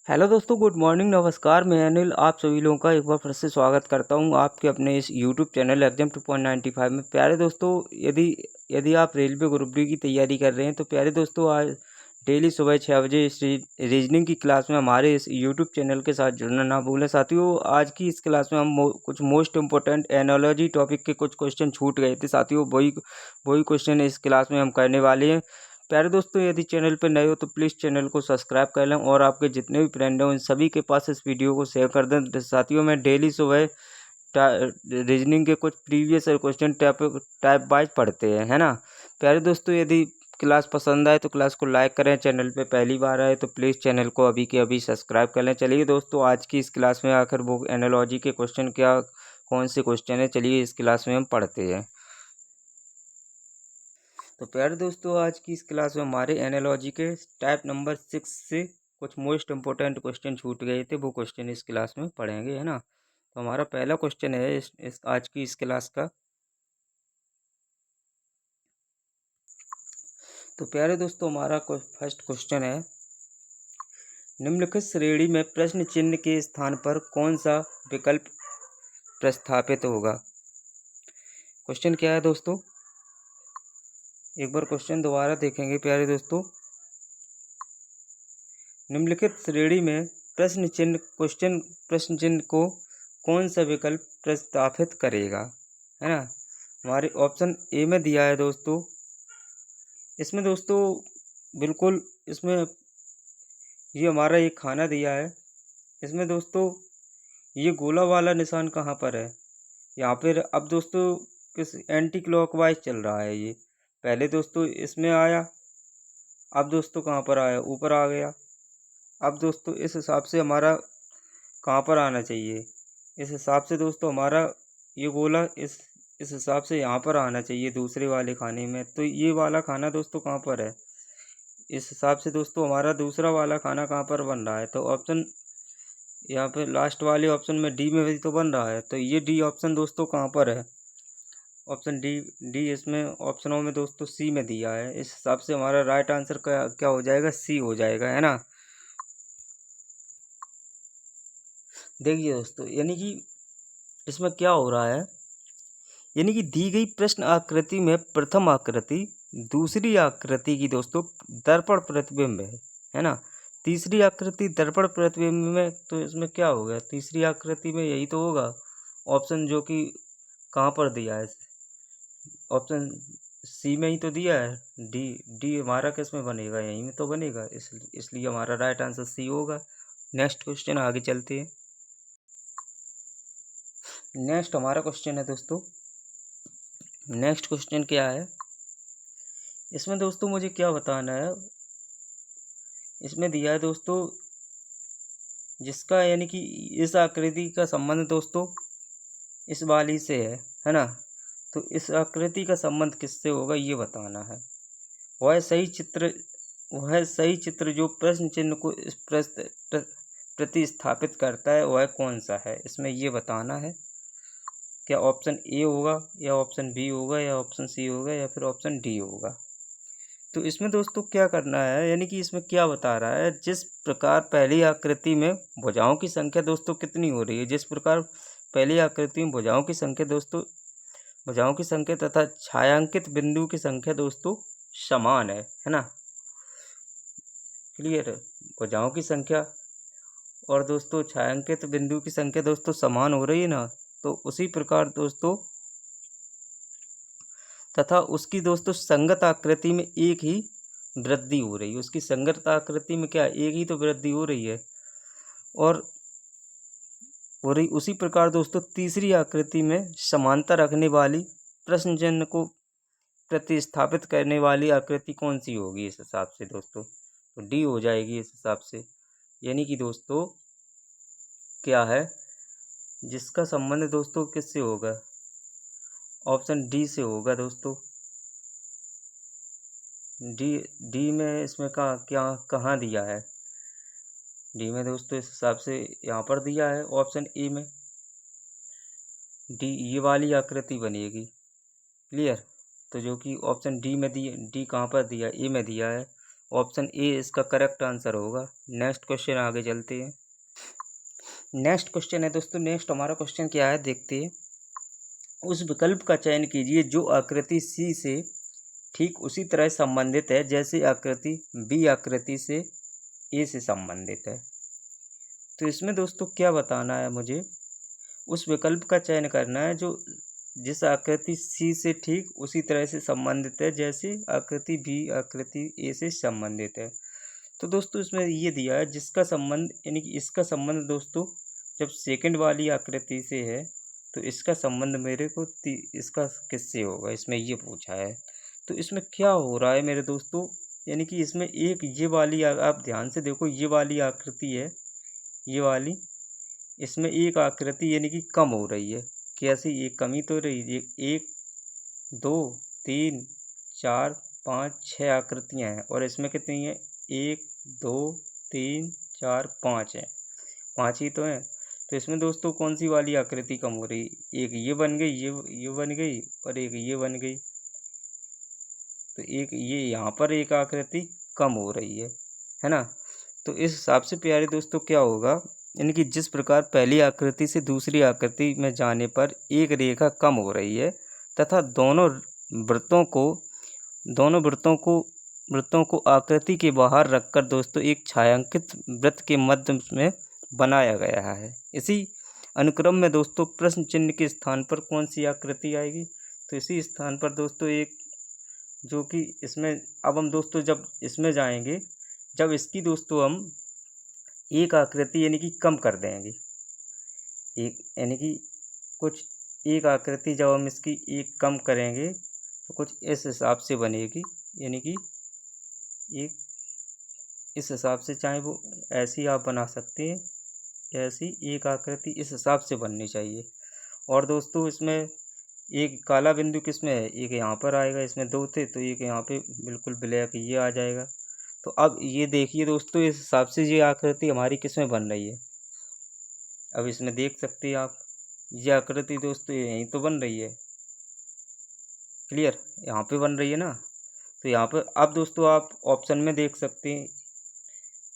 Hello दोस्तों, good morning, नमस्कार। मैं अनिल आप सभी लोगों का एक बार फिर से स्वागत करता हूं आपके अपने इस यूट्यूब चैनल एग्जाम 2.95 में। प्यारे दोस्तों, यदि यदि आप रेलवे ग्रुप डी की तैयारी कर रहे हैं तो प्यारे दोस्तों, आज डेली सुबह 6 बजे इस रीजनिंग की क्लास में हमारे इस यूट्यूब चैनल के साथ जुड़ना ना भूलें। साथियों, आज की इस क्लास में हम कुछ मोस्ट इंपॉर्टेंट एनालॉजी टॉपिक के कुछ क्वेश्चन छूट गए थे। साथियों, वही वही क्वेश्चन इस क्लास में हम करने वाले हैं। प्यारे दोस्तों, यदि चैनल पर नए हो तो प्लीज़ चैनल को सब्सक्राइब कर लें और आपके जितने भी फ्रेंड हैं उन सभी के पास इस वीडियो को शेयर कर दें। साथियों, मैं डेली सुबह रीजनिंग के कुछ प्रीवियस क्वेश्चन टाइप वाइज पढ़ते हैं, है ना। प्यारे दोस्तों, यदि क्लास पसंद आए तो क्लास को लाइक करें, चैनल पे पहली बार आए तो प्लीज़ चैनल को अभी के अभी सब्सक्राइब कर लें। चलिए दोस्तों, आज की इस क्लास में आखिर वो एनालॉजी के क्वेश्चन कौन से क्वेश्चन है, चलिए इस क्लास में हम पढ़ते हैं। तो प्यारे दोस्तों, आज की इस क्लास में हमारे एनालॉजी के टाइप नंबर 6 से कुछ मोस्ट इम्पोर्टेंट क्वेश्चन छूट गए थे, वो क्वेश्चन इस क्लास में पढ़ेंगे, है ना। तो हमारा पहला क्वेश्चन है इस आज की इस क्लास का। तो प्यारे दोस्तों, हमारा फर्स्ट क्वेश्चन है, निम्नलिखित श्रेणी में प्रश्न चिन्ह के स्थान पर कौन सा विकल्प प्रस्थापित होगा। क्वेश्चन क्या है दोस्तों, एक बार क्वेश्चन दोबारा देखेंगे। प्यारे दोस्तों, निम्नलिखित श्रेणी में प्रश्न चिन्ह को कौन सा विकल्प प्रस्तावित करेगा, है ना। हमारे ऑप्शन ए में दिया है दोस्तों। इसमें दोस्तों बिल्कुल इसमें ये हमारा एक खाना दिया है। इसमें दोस्तों ये गोला वाला निशान कहाँ पर है, यहाँ पर। अब दोस्तों किस एंटी क्लॉकवाइज चल रहा है ये। पहले दोस्तों इसमें आया, अब दोस्तों कहाँ पर आया, ऊपर आ गया। अब दोस्तों इस हिसाब से हमारा कहाँ पर आना चाहिए, इस हिसाब से दोस्तों हमारा ये गोला इस हिसाब से यहाँ पर आना चाहिए दूसरे वाले खाने में। तो ये वाला खाना दोस्तों कहाँ पर है, इस हिसाब से दोस्तों हमारा दूसरा वाला खाना कहाँ पर बन रहा है। तो ऑप्शन यहाँ पे लास्ट वाले ऑप्शन में डी में भी तो बन रहा है। तो ये डी ऑप्शन दोस्तों कहाँ पर है, ऑप्शन डी। इसमें ऑप्शनों में दोस्तों सी में दिया है। इस हिसाब से हमारा राइट आंसर क्या हो जाएगा, सी हो जाएगा, है ना। देखिए दोस्तों, यानी कि इसमें क्या हो रहा है, यानी कि दी गई प्रश्न आकृति में प्रथम आकृति दूसरी आकृति की दोस्तों दर्पण प्रतिबिंब है ना। तीसरी आकृति दर्पण प्रतिबिंब में, तो इसमें क्या हो गया, तीसरी आकृति में यही तो होगा ऑप्शन जो कि कहाँ पर दिया है, ऑप्शन सी में ही तो दिया है। डी डी हमारा किस में बनेगा, यहीं में तो बनेगा, इसलिए हमारा राइट आंसर सी होगा। नेक्स्ट क्वेश्चन आगे चलते हैं। नेक्स्ट हमारा क्वेश्चन है दोस्तों, नेक्स्ट क्वेश्चन क्या है, इसमें दोस्तों मुझे क्या बताना है। इसमें दिया है दोस्तों जिसका यानी कि इस आकृति का संबंध दोस्तों इस वाली से है ना। तो इस आकृति का संबंध किससे होगा ये बताना है। वह सही चित्र जो प्रश्न चिन्ह को प्रतिस्थापित करता है वह कौन सा है, इसमें ये बताना है। क्या ऑप्शन ए होगा, या ऑप्शन बी होगा, या ऑप्शन सी होगा, या फिर ऑप्शन डी होगा। तो इसमें दोस्तों क्या करना है, यानी कि इसमें क्या बता रहा है, जिस प्रकार पहली आकृति में भुजाओं की संख्या दोस्तों कितनी हो रही है, जिस प्रकार पहली आकृति में भुजाओं की संख्या दोस्तों, भुजाओं की संख्या तथा छायांकित बिंदु की संख्या दोस्तों समान है ना। क्लियर है, भुजाओं की संख्या और दोस्तों छायांकित बिंदु की संख्या दोस्तों समान हो रही है ना। तो उसी प्रकार दोस्तों तथा उसकी दोस्तों संगत आकृति में एक ही वृद्धि हो रही है, उसकी संगत आकृति में क्या एक ही तो वृद्धि हो रही है और हो रही। उसी प्रकार दोस्तों तीसरी आकृति में समानता रखने वाली प्रश्न चिन्ह को प्रतिस्थापित करने वाली आकृति कौन सी होगी इस हिसाब से दोस्तों, तो डी हो जाएगी इस हिसाब से। यानी कि दोस्तों क्या है, जिसका संबंध दोस्तों किससे होगा, ऑप्शन डी से होगा दोस्तों। डी में इसमें कहाँ दिया है, डी में दोस्तों इस हिसाब से यहाँ पर दिया है ऑप्शन ए में। डी ये वाली आकृति बनेगी। क्लियर, तो जो कि ऑप्शन डी में दी, डी कहाँ पर दिया, ए में दिया है। ऑप्शन ए इसका करेक्ट आंसर होगा। नेक्स्ट क्वेश्चन आगे चलते हैं। नेक्स्ट क्वेश्चन है दोस्तों, नेक्स्ट हमारा क्वेश्चन क्या है देखते हैं। उस विकल्प का चयन कीजिए जो आकृति सी से ठीक उसी तरह संबंधित है जैसे आकृति बी आकृति से ए से संबंधित है। तो इसमें दोस्तों क्या बताना है मुझे, उस विकल्प का चयन करना है जो जिस आकृति सी से ठीक उसी तरह से संबंधित है जैसे आकृति बी आकृति ए से संबंधित है। तो दोस्तों इसमें ये दिया है जिसका संबंध, यानी कि इसका संबंध दोस्तों जब सेकंड वाली आकृति से है तो इसका संबंध मेरे को इसका किससे होगा, इसमें ये पूछा है। तो इसमें क्या हो रहा है मेरे दोस्तों, यानी कि इसमें एक ये वाली आप ध्यान से देखो, ये वाली आकृति है, ये वाली, इसमें एक आकृति यानी कि कम हो रही है। कैसी एक कमी तो रही है, एक दो तीन चार पाँच छः आकृतियाँ हैं और इसमें कितनी है, एक दो तीन चार पाँच है, पाँच ही तो हैं। तो इसमें दोस्तों कौन सी वाली आकृति कम हो रही, एक ये बन गई, ये बन गई और एक ये बन गई। तो एक ये यहाँ पर एक आकृति कम हो रही है ना। तो इस हिसाब से प्यारे दोस्तों क्या होगा, यानी कि जिस प्रकार पहली आकृति से दूसरी आकृति में जाने पर एक रेखा कम हो रही है तथा दोनों वृत्तों को आकृति के बाहर रखकर दोस्तों एक छायांकित वृत्त के मध्य में बनाया गया है। इसी अनुक्रम में दोस्तों प्रश्न चिन्ह के स्थान पर कौन सी आकृति आएगी, तो इसी स्थान पर दोस्तों एक जो कि इसमें, अब हम दोस्तों जब इसमें जाएंगे, जब इसकी दोस्तों हम एक आकृति यानी कि कम कर देंगे, एक यानी कि कुछ एक आकृति जब हम इसकी एक कम करेंगे तो कुछ इस हिसाब से बनेगी, यानी कि एक इस हिसाब से, चाहे वो ऐसी आप बना सकते हैं, ऐसी एक आकृति इस हिसाब से बननी चाहिए। और दोस्तों इसमें एक काला बिंदु किस में है, एक यहाँ पर आएगा, इसमें दो थे तो एक यहाँ पे बिल्कुल ब्लैक ये आ जाएगा। तो अब ये देखिए दोस्तों इस हिसाब से ये आकृति हमारी किस में बन रही है, अब इसमें देख सकते हैं आप, ये आकृति दोस्तों यहीं तो बन रही है, क्लियर, यहाँ पे बन रही है ना। तो यहाँ पर अब दोस्तों आप ऑप्शन में देख सकते हैं,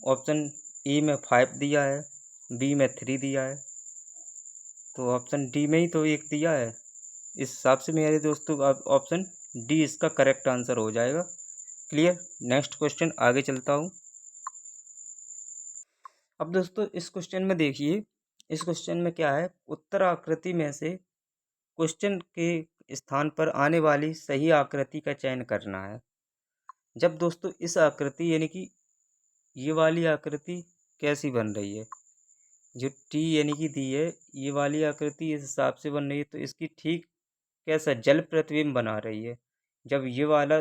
ऑप्शन ए में 5 दिया है, बी में 3 दिया है, तो ऑप्शन डी में ही तो एक दिया है। इस हिसाब से मेरे दोस्तों आप ऑप्शन डी इसका करेक्ट आंसर हो जाएगा। क्लियर, नेक्स्ट क्वेश्चन आगे चलता हूँ। अब दोस्तों इस क्वेश्चन में देखिए, इस क्वेश्चन में क्या है, उत्तर आकृति में से क्वेश्चन के स्थान पर आने वाली सही आकृति का चयन करना है। जब दोस्तों इस आकृति यानी कि ये वाली आकृति कैसी बन रही है, जो टी यानी कि दी है, ये वाली आकृति इस हिसाब से बन रही है, तो इसकी ठीक कैसा जल प्रतिबिंब बना रही है। जब ये वाला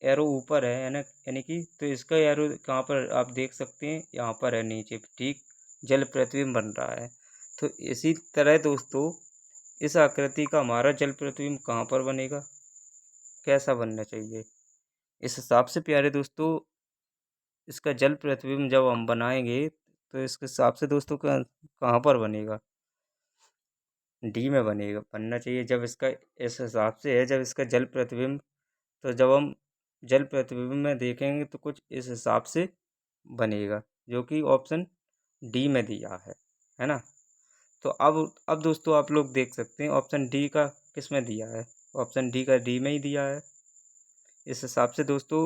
एरो ऊपर है ना, यानी कि तो इसका एरो कहाँ पर आप देख सकते हैं, यहाँ पर है नीचे, ठीक जल प्रतिबिंब बन रहा है। तो इसी तरह दोस्तों इस आकृति का हमारा जल प्रतिबिंब कहाँ पर बनेगा, कैसा बनना चाहिए, इस हिसाब से प्यारे दोस्तों इसका जल प्रतिबिंब जब हम बनाएंगे तो इसके हिसाब से दोस्तों कहाँ पर बनेगा, डी में बनना चाहिए। जब इसका इस हिसाब से है, जब इसका जल प्रतिबिंब, तो जब हम जल प्रतिबिंब में देखेंगे तो कुछ इस हिसाब से बनेगा, जो कि ऑप्शन डी में दिया है ना। तो अब दोस्तों आप लोग देख सकते हैं ऑप्शन डी का किस में दिया है, ऑप्शन डी का डी में ही दिया है। इस हिसाब से दोस्तों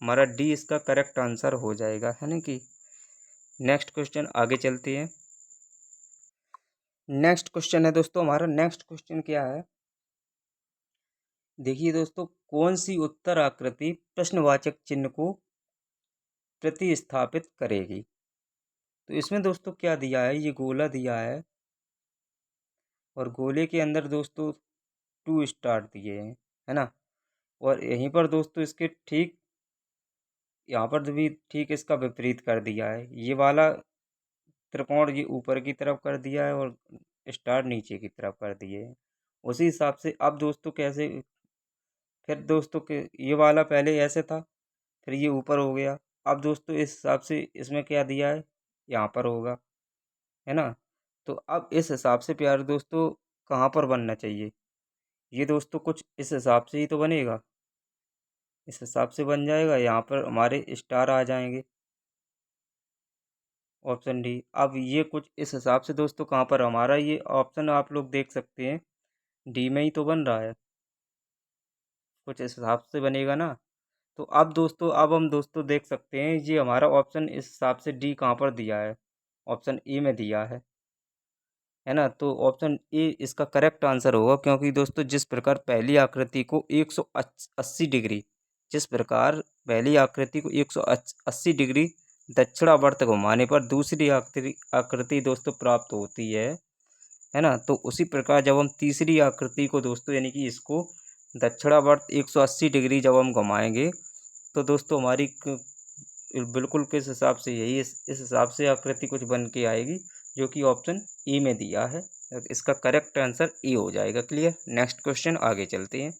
हमारा डी इसका करेक्ट आंसर हो जाएगा, है ना कि। नेक्स्ट क्वेश्चन आगे चलते हैं। नेक्स्ट क्वेश्चन है दोस्तों हमारा, नेक्स्ट क्वेश्चन क्या है, देखिए दोस्तों, कौन सी उत्तर आकृति प्रश्नवाचक चिन्ह को प्रतिस्थापित करेगी। तो इसमें दोस्तों क्या दिया है, ये गोला दिया है और गोले के अंदर दोस्तों 2 स्टार दिए हैं, है ना। और यहीं पर दोस्तों इसके ठीक यहाँ पर भी ठीक इसका विपरीत कर दिया है, ये वाला त्रिकोण ये ऊपर की तरफ कर दिया है और स्टार नीचे की तरफ कर दिए हैं। उसी हिसाब से अब दोस्तों कैसे, फिर दोस्तों के ये वाला पहले ऐसे था, फिर ये ऊपर हो गया, अब दोस्तों इस हिसाब से इसमें क्या दिया है, यहाँ पर होगा, है ना। तो अब इस हिसाब से प्यारे दोस्तों कहाँ पर बनना चाहिए, ये दोस्तों कुछ इस हिसाब से ही तो बनेगा, इस हिसाब से बन जाएगा। यहाँ पर हमारे स्टार आ जाएंगे, ऑप्शन डी। अब ये कुछ इस हिसाब से दोस्तों कहाँ पर हमारा ये ऑप्शन आप लोग देख सकते हैं डी में ही तो बन रहा है, कुछ इस हिसाब से बनेगा ना। तो अब दोस्तों अब हम दोस्तों देख सकते हैं ये हमारा ऑप्शन इस हिसाब से डी कहाँ पर दिया है, ऑप्शन ए में दिया है ना। तो ऑप्शन ए इसका करेक्ट आंसर होगा, क्योंकि दोस्तों जिस प्रकार पहली आकृति को 180 डिग्री, जिस प्रकार पहली आकृति को 180 डिग्री दक्षिणावर्त घुमाने पर दूसरी आकृति दोस्तों प्राप्त होती है ना। तो उसी प्रकार जब हम तीसरी आकृति को दोस्तों यानी कि इसको दक्षिणावर्त 180 डिग्री जब हम घुमाएंगे तो दोस्तों हमारी बिल्कुल किस हिसाब से यही इस हिसाब से आकृति कुछ बन के आएगी, जो कि ऑप्शन ई में दिया है। इसका करेक्ट आंसर ई हो जाएगा। क्लियर। नेक्स्ट क्वेश्चन आगे चलते हैं।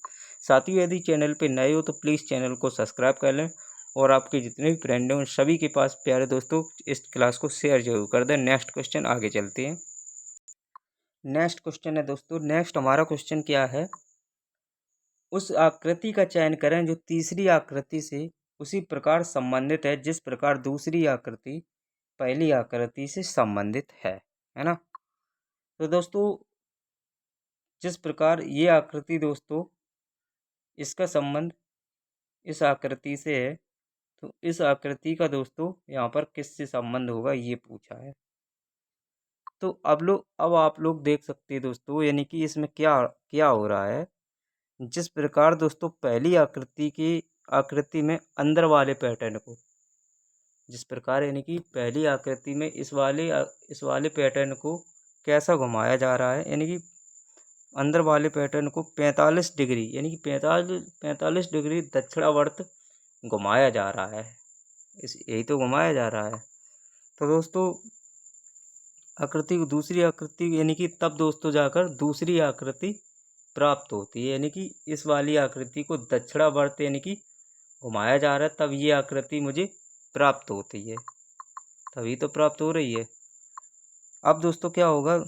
साथियों यदि चैनल पे नए हो तो प्लीज़ चैनल को सब्सक्राइब कर लें और आपके जितने भी फ्रेंड हैं उन सभी के पास प्यारे दोस्तों इस क्लास को शेयर जरूर कर दें। नेक्स्ट क्वेश्चन आगे चलते हैं। नेक्स्ट क्वेश्चन है दोस्तों, नेक्स्ट हमारा क्वेश्चन क्या है, उस आकृति का चयन करें जो तीसरी आकृति से उसी प्रकार संबंधित है जिस प्रकार दूसरी आकृति पहली आकृति से संबंधित है ना। तो दोस्तों जिस प्रकार ये आकृति दोस्तों इसका संबंध इस आकृति से है, तो इस आकृति का दोस्तों यहाँ पर किससे संबंध होगा ये पूछा है। तो अब आप लोग देख सकते हैं दोस्तों यानी कि इसमें क्या क्या हो रहा है। जिस प्रकार दोस्तों पहली आकृति में अंदर वाले पैटर्न को, जिस प्रकार यानी कि पहली आकृति में इस वाले पैटर्न को कैसा घुमाया जा रहा है, यानी कि अंदर वाले पैटर्न को 45 डिग्री यानी कि 45 डिग्री दक्षिणावर्त घुमाया जा रहा है। यही तो घुमाया जा रहा है। तो दोस्तों आकृति को दूसरी आकृति यानी कि तब दोस्तों जाकर दूसरी आकृति प्राप्त होती है, यानी कि इस वाली आकृति को दक्षिणावर्त यानी कि घुमाया जा रहा है, तब ये आकृति मुझे प्राप्त होती है, तभी तो प्राप्त हो रही है। अब दोस्तों क्या होगा,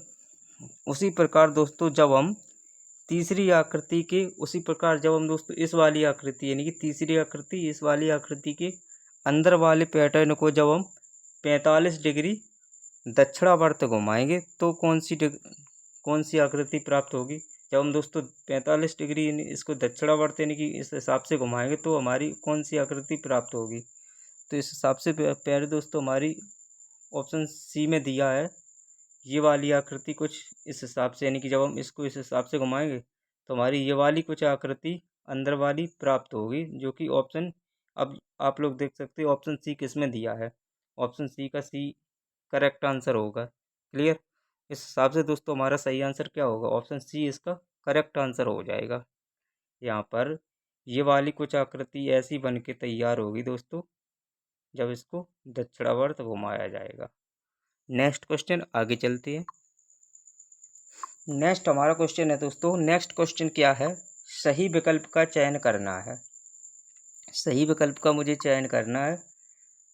उसी प्रकार दोस्तों जब हम तीसरी आकृति के उसी प्रकार जब हम दोस्तों इस वाली आकृति यानी कि तीसरी आकृति इस वाली आकृति के अंदर वाले पैटर्न को जब हम 45 डिग्री दक्षिणावर्त घुमाएंगे तो कौन सी आकृति प्राप्त होगी। जब हम दोस्तों 45 डिग्री इसको दक्षिणावर्त यानी कि इस हिसाब से घुमाएंगे तो हमारी कौन सी आकृति प्राप्त होगी। तो इस हिसाब से प्यारे दोस्तों हमारी ऑप्शन सी में दिया है ये वाली आकृति कुछ इस हिसाब से, यानी कि जब हम इसको इस हिसाब से घुमाएंगे तो हमारी ये वाली कुछ आकृति अंदर वाली प्राप्त होगी, जो कि ऑप्शन अब आप लोग देख सकते हो ऑप्शन सी किस में दिया है, ऑप्शन सी का सी करेक्ट आंसर होगा। क्लियर। इस हिसाब से दोस्तों हमारा सही आंसर क्या होगा, ऑप्शन सी इसका करेक्ट आंसर हो जाएगा। यहाँ पर ये वाली कुछ आकृति ऐसी बन के तैयार होगी दोस्तों जब इसको दक्षिणावर्त घुमाया जाएगा। नेक्स्ट क्वेश्चन आगे चलते हैं। नेक्स्ट हमारा क्वेश्चन है दोस्तों, नेक्स्ट क्वेश्चन क्या है, सही विकल्प का चयन करना है। सही विकल्प का मुझे चयन करना है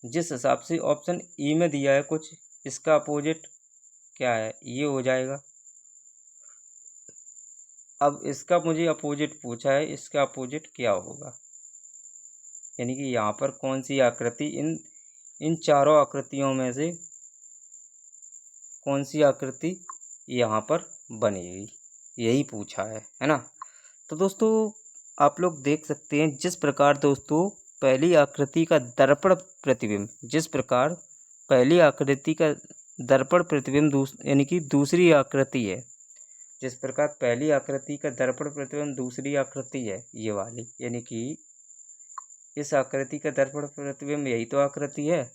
जिस हिसाब से ऑप्शन ई में दिया है कुछ, इसका अपोजिट क्या है ये हो जाएगा। अब इसका मुझे अपोजिट पूछा है, इसका अपोजिट क्या होगा, यानी कि यहाँ पर कौन सी आकृति इन चारों आकृतियों में से कौन सी आकृति यहाँ पर बनेगी, यही पूछा है ना। तो दोस्तों आप लोग देख सकते हैं जिस प्रकार दोस्तों पहली आकृति का दर्पण प्रतिबिंब, जिस प्रकार पहली आकृति का दर्पण प्रतिबिंब यानी कि दूसरी आकृति है, जिस प्रकार पहली आकृति का दर्पण प्रतिबिंब दूसरी आकृति है ये वाली, यानी कि इस आकृति का दर्पण प्रतिबिंब यही तो आकृति है।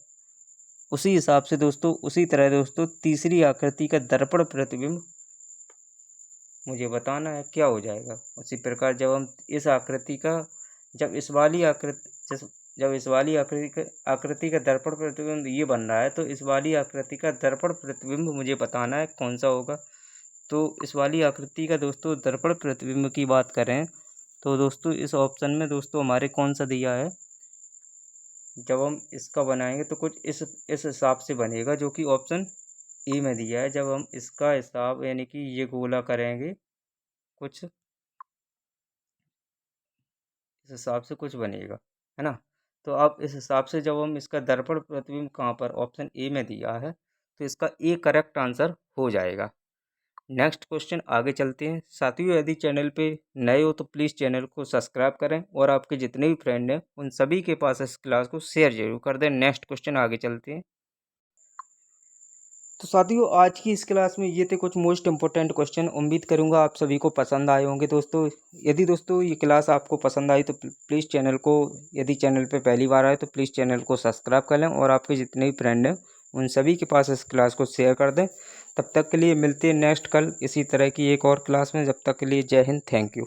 उसी हिसाब से दोस्तों उसी तरह दोस्तों तीसरी आकृति का दर्पण प्रतिबिंब मुझे बताना है क्या हो जाएगा। उसी प्रकार जब हम इस आकृति का जब इस वाली आकृति का दर्पण प्रतिबिंब ये बन रहा है, तो इस वाली आकृति का दर्पण प्रतिबिंब मुझे बताना है कौन सा होगा। तो इस वाली आकृति का दोस्तों दर्पण प्रतिबिंब की बात करें तो दोस्तों इस ऑप्शन में दोस्तों हमारे कौन सा दिया है, जब हम इसका बनाएंगे तो कुछ इस हिसाब से बनेगा, जो कि ऑप्शन ए में दिया है। जब हम इसका हिसाब यानी कि ये गोला करेंगे कुछ इस हिसाब से कुछ बनेगा, है ना। तो अब इस हिसाब से जब हम इसका दर्पण प्रतिबिंब कहाँ पर ऑप्शन ए में दिया है, तो इसका ए करेक्ट आंसर हो जाएगा। नेक्स्ट क्वेश्चन आगे चलते हैं। साथियों, यदि चैनल पे नए हो तो प्लीज़ चैनल को सब्सक्राइब करें और आपके जितने भी फ्रेंड हैं उन सभी के पास इस क्लास को शेयर जरूर कर दें। नेक्स्ट क्वेश्चन आगे चलते हैं। तो साथियों, आज की इस क्लास में ये थे कुछ मोस्ट इम्पोर्टेंट क्वेश्चन। उम्मीद करूँगा आप सभी को पसंद आए होंगे दोस्तों। यदि दोस्तों ये क्लास आपको पसंद आई तो प्लीज़ चैनल को, यदि चैनल पे पहली बार आए तो प्लीज़ चैनल को सब्सक्राइब कर लें और आपके जितने भी फ्रेंड हैं उन सभी के पास इस क्लास को शेयर कर दें। तब तक के लिए मिलते हैं नेक्स्ट कल इसी तरह की एक और क्लास में। जब तक के लिए जय हिंद, थैंक यू।